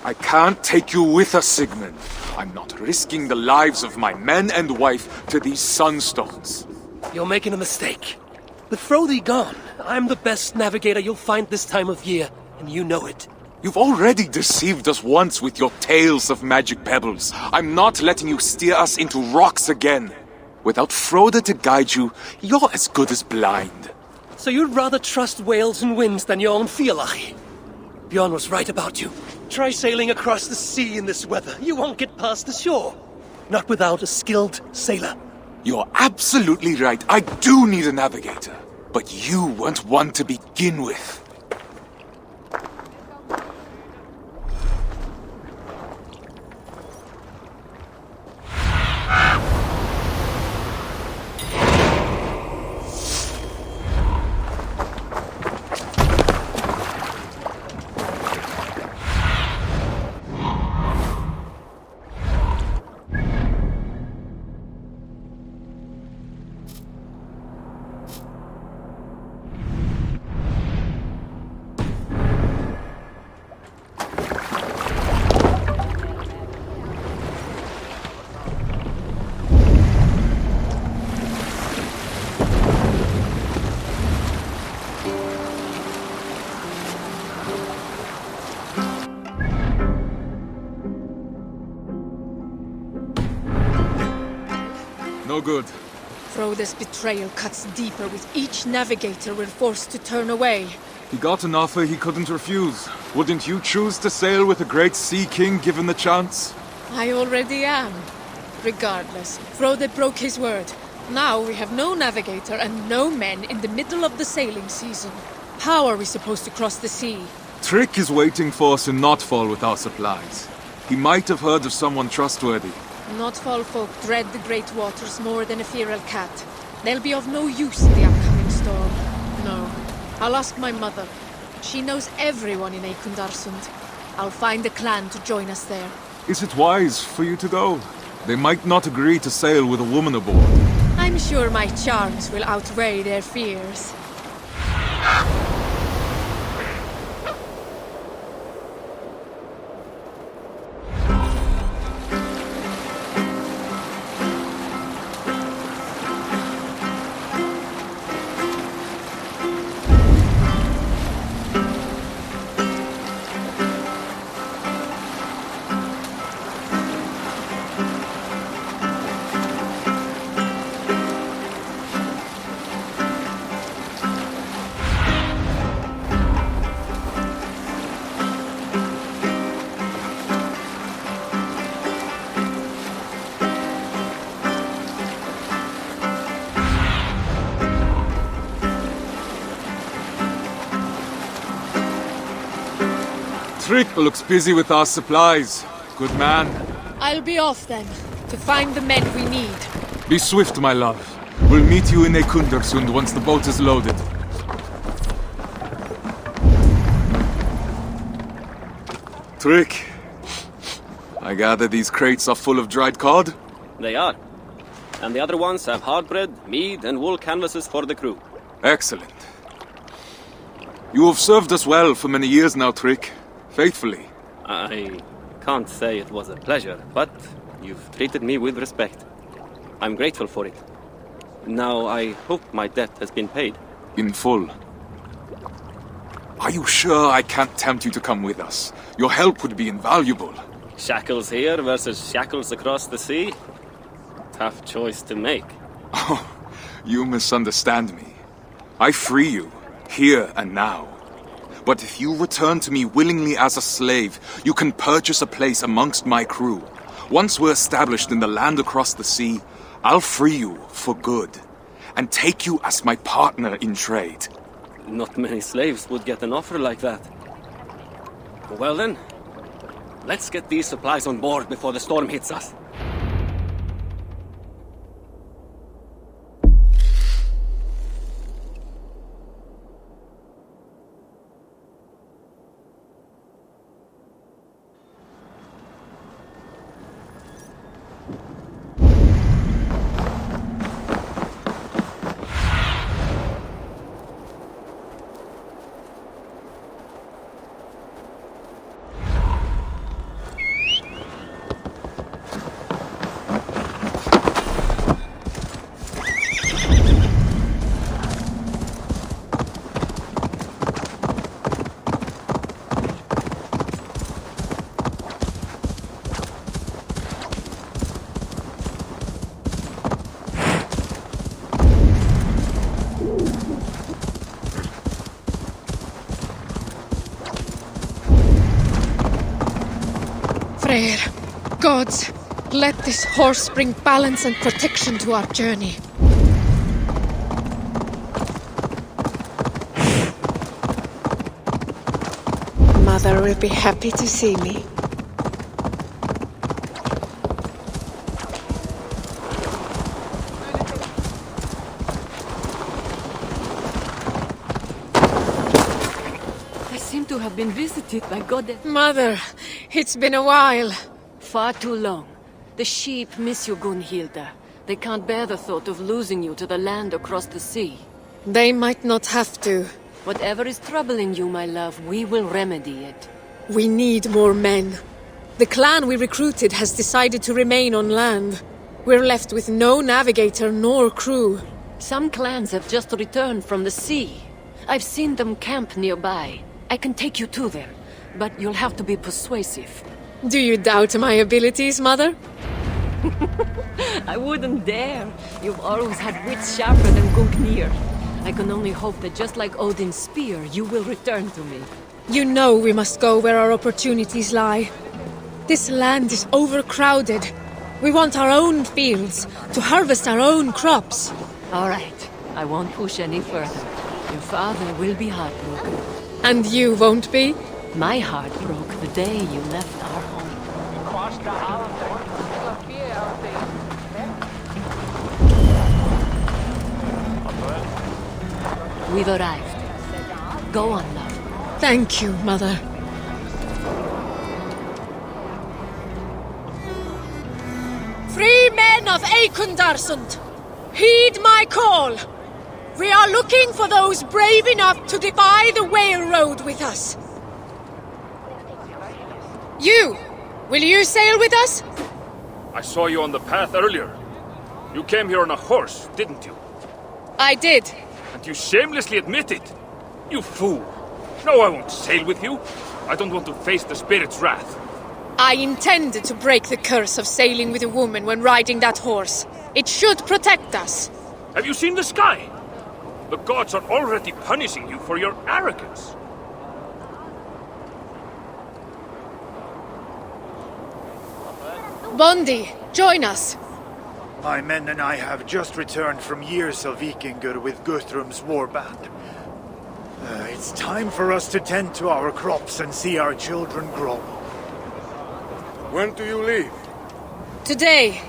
I can't take you with us, Sigmund. I'm not risking the lives of my men and wife to these sunstones. You're making a mistake. With Frodi gone, I'm the best navigator you'll find this time of year, and you know it. You've already deceived us once with your tales of magic pebbles. I'm not letting you steer us into rocks again. Without Frode to guide you, you're as good as blind. So you'd rather trust whales and winds than your own Fialach? Bjorn was right about you. Try sailing across the sea in this weather. You won't get past the shore. Not without a skilled sailor. You're absolutely right. I do need a navigator. But you weren't one to begin with. No good. Frode's betrayal cuts deeper with each navigator we're forced to turn away. He got an offer he couldn't refuse. Wouldn't you choose to sail with a great sea king given the chance? I already am. Regardless, Frode broke his word. Now we have no navigator and no men in the middle of the sailing season. How are we supposed to cross the sea? Trick is waiting for us in Notfall with our supplies. He might have heard of someone trustworthy. Notfall folk dread the great waters more than a feral cat. They'll be of no use in the upcoming storm. No. I'll ask my mother. She knows everyone in Eikundarsund. I'll find a clan to join us there. Is it wise for you to go? They might not agree to sail with a woman aboard. I'm sure my charms will outweigh their fears. Trick looks busy with our supplies. Good man. I'll be off then, to find the men we need. Be swift, my love. We'll meet you in Eikundarsund once the boat is loaded. Trick. I gather these crates are full of dried cod? They are. And the other ones have hard bread, mead, and wool canvases for the crew. Excellent. You have served us well for many years now, Trick. Faithfully. I can't say it was a pleasure, but you've treated me with respect. I'm grateful for it. Now I hope my debt has been paid. In full. Are you sure I can't tempt you to come with us? Your help would be invaluable. Shackles here versus shackles across the sea? Tough choice to make. Oh, you misunderstand me. I free you, here and now. But if you return to me willingly as a slave, you can purchase a place amongst my crew. Once we're established in the land across the sea, I'll free you for good, and take you as my partner in trade. Not many slaves would get an offer like that. Well then, let's get these supplies on board before the storm hits us. There. Gods, let this horse bring balance and protection to our journey. Mother will be happy to see me. I seem to have been visited by Goddess. Mother, it's been a while. Far too long. The sheep miss you, Gunhilda. They can't bear the thought of losing you to the land across the sea. They might not have to. Whatever is troubling you, my love, we will remedy it. We need more men. The clan we recruited has decided to remain on land. We're left with no navigator nor crew. Some clans have just returned from the sea. I've seen them camp nearby. I can take you to them, but you'll have to be persuasive. Do you doubt my abilities, Mother? I wouldn't dare. You've always had wits sharper than Gungnir. I can only hope that just like Odin's spear, you will return to me. You know we must go where our opportunities lie. This land is overcrowded. We want our own fields, to harvest our own crops. All right, I won't push any further. Your father will be heartbroken. And you won't be? My heart broke the day you left our home. We've arrived. Go on, love. Thank you, Mother. Free men of Eikundarsund, heed my call. We are looking for those brave enough to defy the whale road with us. Will you sail with us? I saw you on the path earlier. You came here on a horse, didn't you? I did. And you shamelessly admit it. You fool. No, I won't sail with you. I don't want to face the spirit's wrath. I intended to break the curse of sailing with a woman when riding that horse. It should protect us. Have you seen the sky? The gods are already punishing you for your arrogance. Bondi, join us. My men and I have just returned from years of Vikingur with Guthrum's warband. It's time for us to tend to our crops and see our children grow. When do you leave? Today,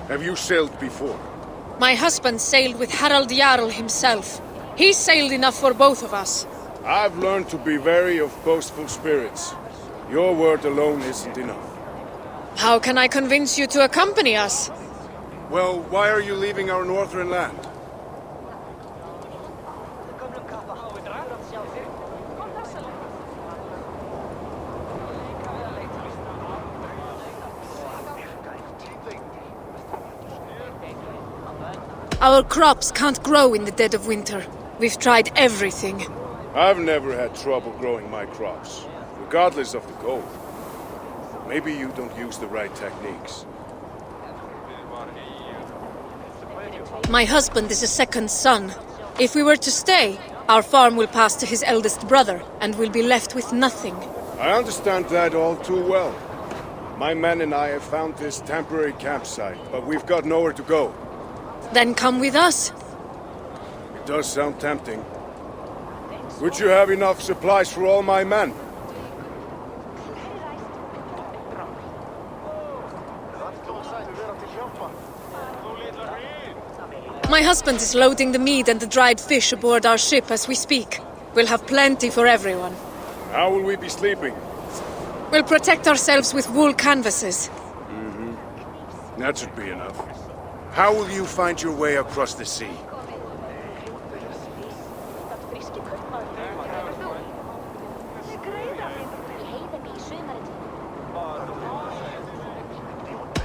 Have you sailed before? my husband sailed with Harald Jarl himself. He sailed enough for both of us. I've learned to be wary of boastful spirits. Your word alone isn't enough. How can I convince you to accompany us? Well, why are you leaving our northern land? Our crops can't grow in the dead of winter. We've tried everything. I've never had trouble growing my crops, regardless of the goal. Maybe you don't use the right techniques. My husband is a second son. If we were to stay, our farm will pass to his eldest brother, and we'll be left with nothing. I understand that all too well. My men and I have found this temporary campsite, but we've got nowhere to go. Then come with us. It does sound tempting. Would you have enough supplies for all my men? My husband is loading the meat and the dried fish aboard our ship as we speak. We'll have plenty for everyone. How will we be sleeping? We'll protect ourselves with wool canvases. That should be enough. How will you find your way across the sea?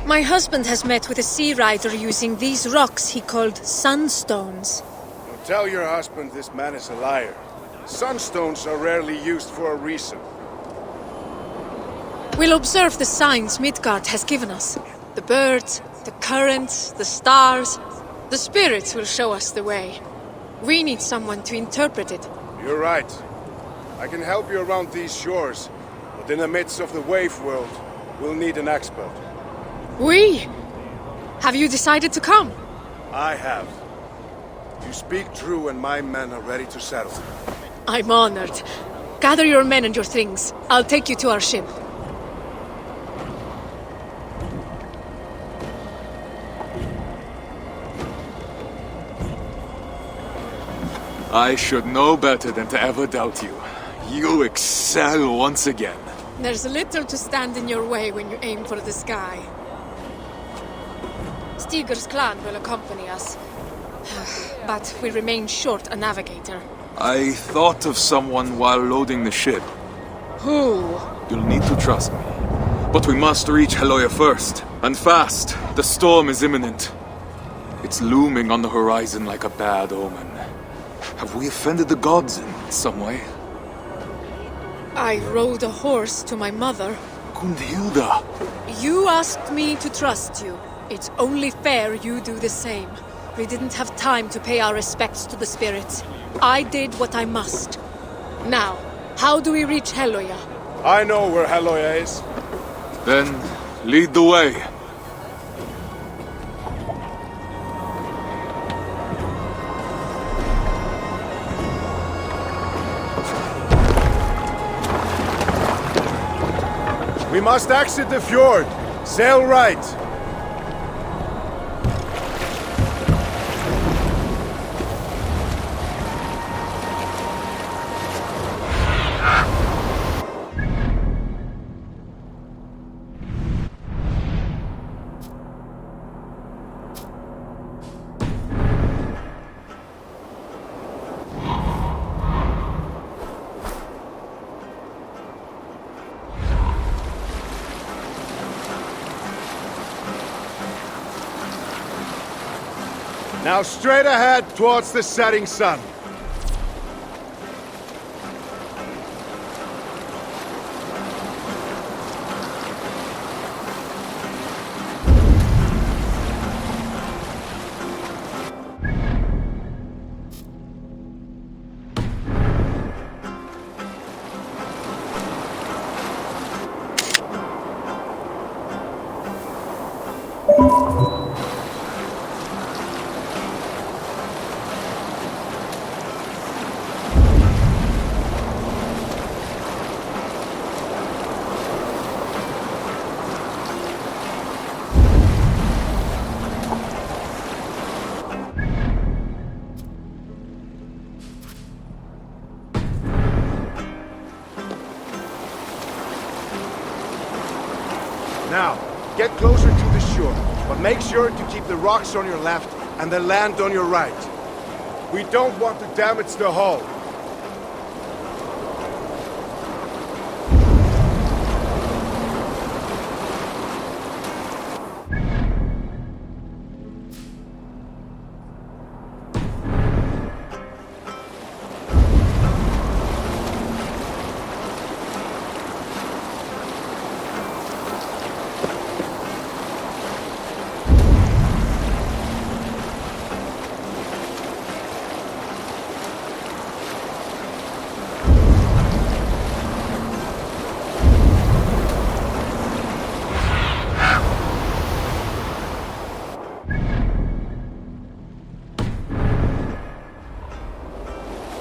My husband has met with a sea rider using these rocks he called sunstones. Now tell your husband this man is a liar. Sunstones are rarely used for a reason. We'll observe the signs Midgard has given us. The birds, the currents, the stars. The spirits will show us the way. We need someone to interpret it. You're right. I can help you around these shores, but in the midst of the wave world, We'll need an expert. We? Have you decided to come? I have. You speak true and my men are ready to settle. I'm honored. Gather your men and your things. I'll take you to our ship. I should know better than to ever doubt you. You excel once again. There's little to stand in your way when you aim for the sky. Stigur's clan will accompany us. But we remain short a navigator. I thought of someone while loading the ship. Who? You'll need to trust me. But we must reach Heloia first, and fast. The storm is imminent. It's looming on the horizon like a bad omen. Have we offended the gods in some way? I rode a horse to my mother. Gundhilda! You asked me to trust you. It's only fair you do the same. We didn't have time to pay our respects to the spirits. I did what I must. Now, how do we reach Heloia? I know where Heloia is. Then, lead the way. We must exit the fjord. Sail right. Now straight ahead towards the setting sun. Now, get closer to the shore, but make sure to keep the rocks on your left and the land on your right. We don't want to damage the hull.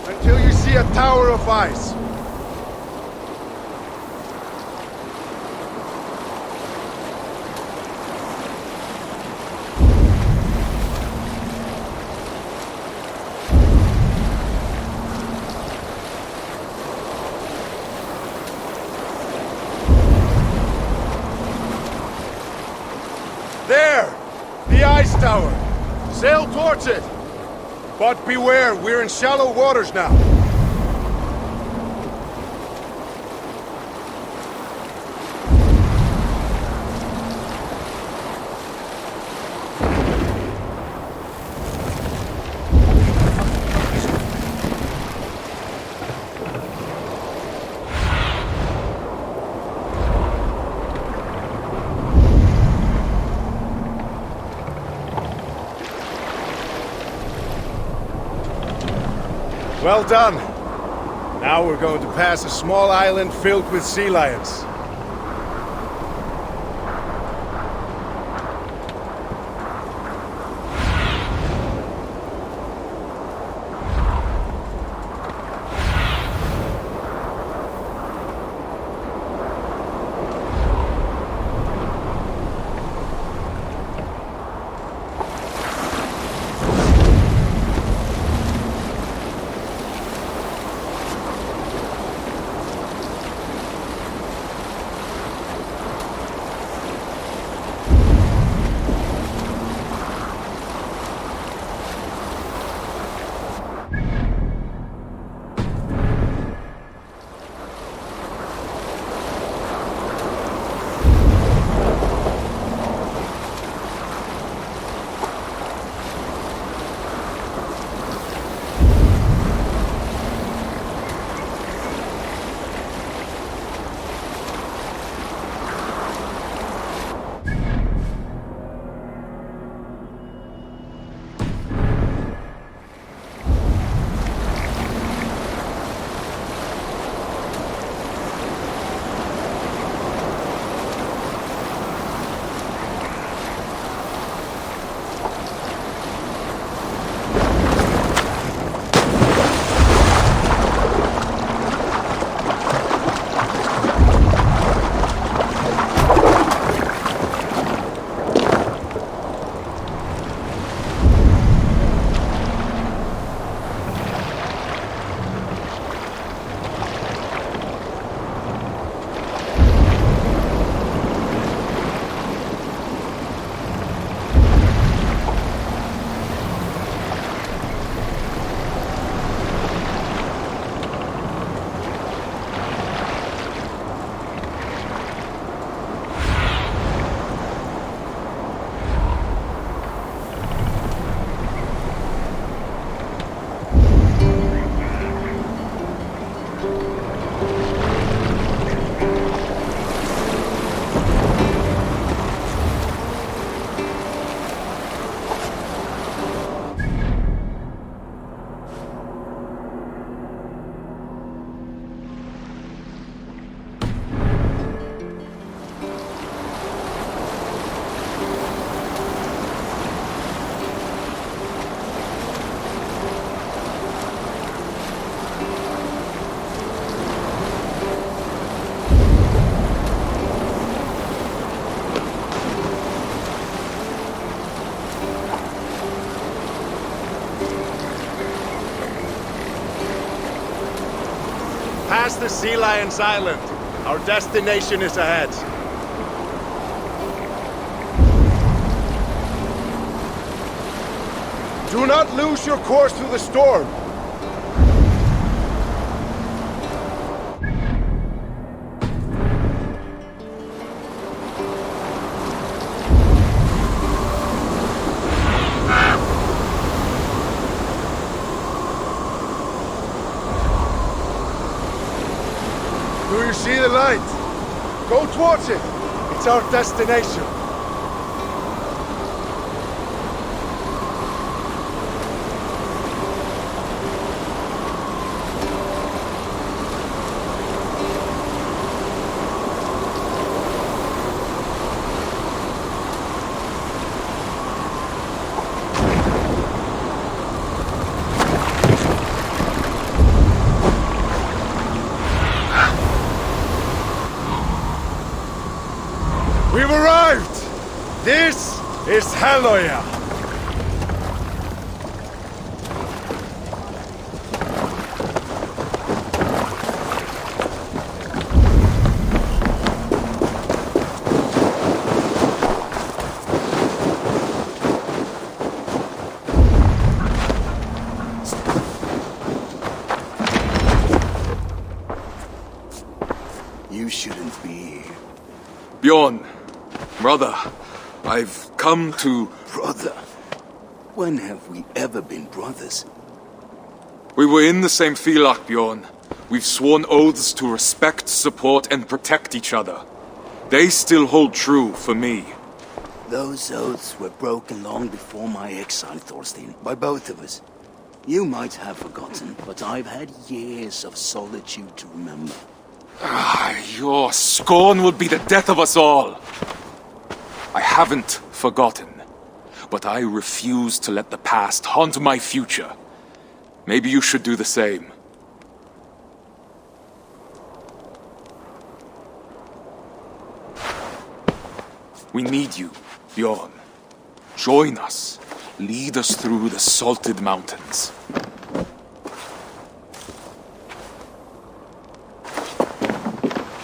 Until you see a tower of ice. There! The ice tower! Sail towards it! But beware, we're in shallow waters now. Well done. Now we're going to pass a small island filled with sea lions. Past the Sea Lion's Island. Our destination is ahead. Do not lose your course through the storm. Do you see the light? Go towards it. It's our destination. We've arrived! This is Haloya! You shouldn't be here. Bjorn, brother, I've come to... Brother? When have we ever been brothers? We were in the same Filak, Bjorn. We've sworn oaths to respect, support, and protect each other. They still hold true for me. Those oaths were broken long before my exile, Thorstein, by both of us. You might have forgotten, but I've had years of solitude to remember. Your scorn would be the death of us all. I haven't forgotten, but I refuse to let the past haunt my future. Maybe you should do the same. We need you, Bjorn. Join us. Lead us through the salted mountains.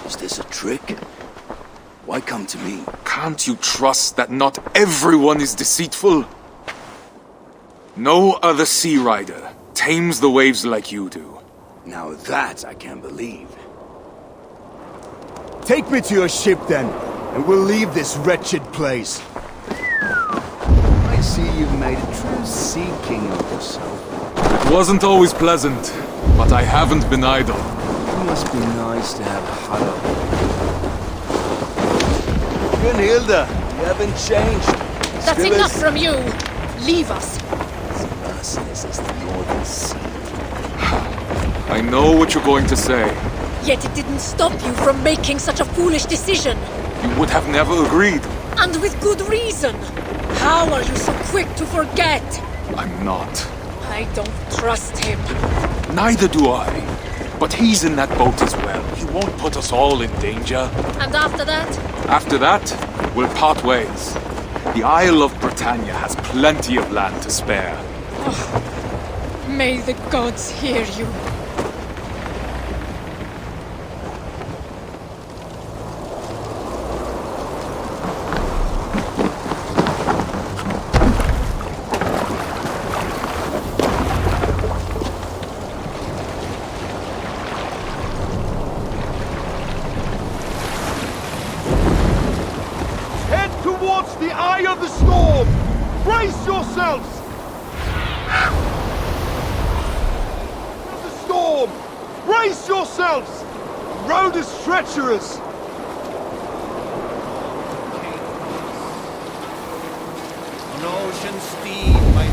Is this a trick? Why come to me? Can't you trust that not everyone is deceitful? No other sea rider tames the waves like you do. Now that I can believe. Take me to your ship then, and we'll leave this wretched place. I see you've made a true sea king of yourself. It wasn't always pleasant, but I haven't been idle. It must be nice to have Harald. Gunhilda, you haven't changed. That's Still enough as from you! Leave us! merciless as the northern sea. I know what you're going to say. Yet it didn't stop you from making such a foolish decision. You would have never agreed. And with good reason. How are you so quick to forget? I'm not. I don't trust him. Neither do I. But he's in that boat as well. He won't put us all in danger. And after that? After that, we'll part ways. The Isle of Britannia has plenty of land to spare. May the gods hear you. Head towards the eye of the storm! Brace yourselves! The storm! Brace yourselves! The road is treacherous! On ocean steed, my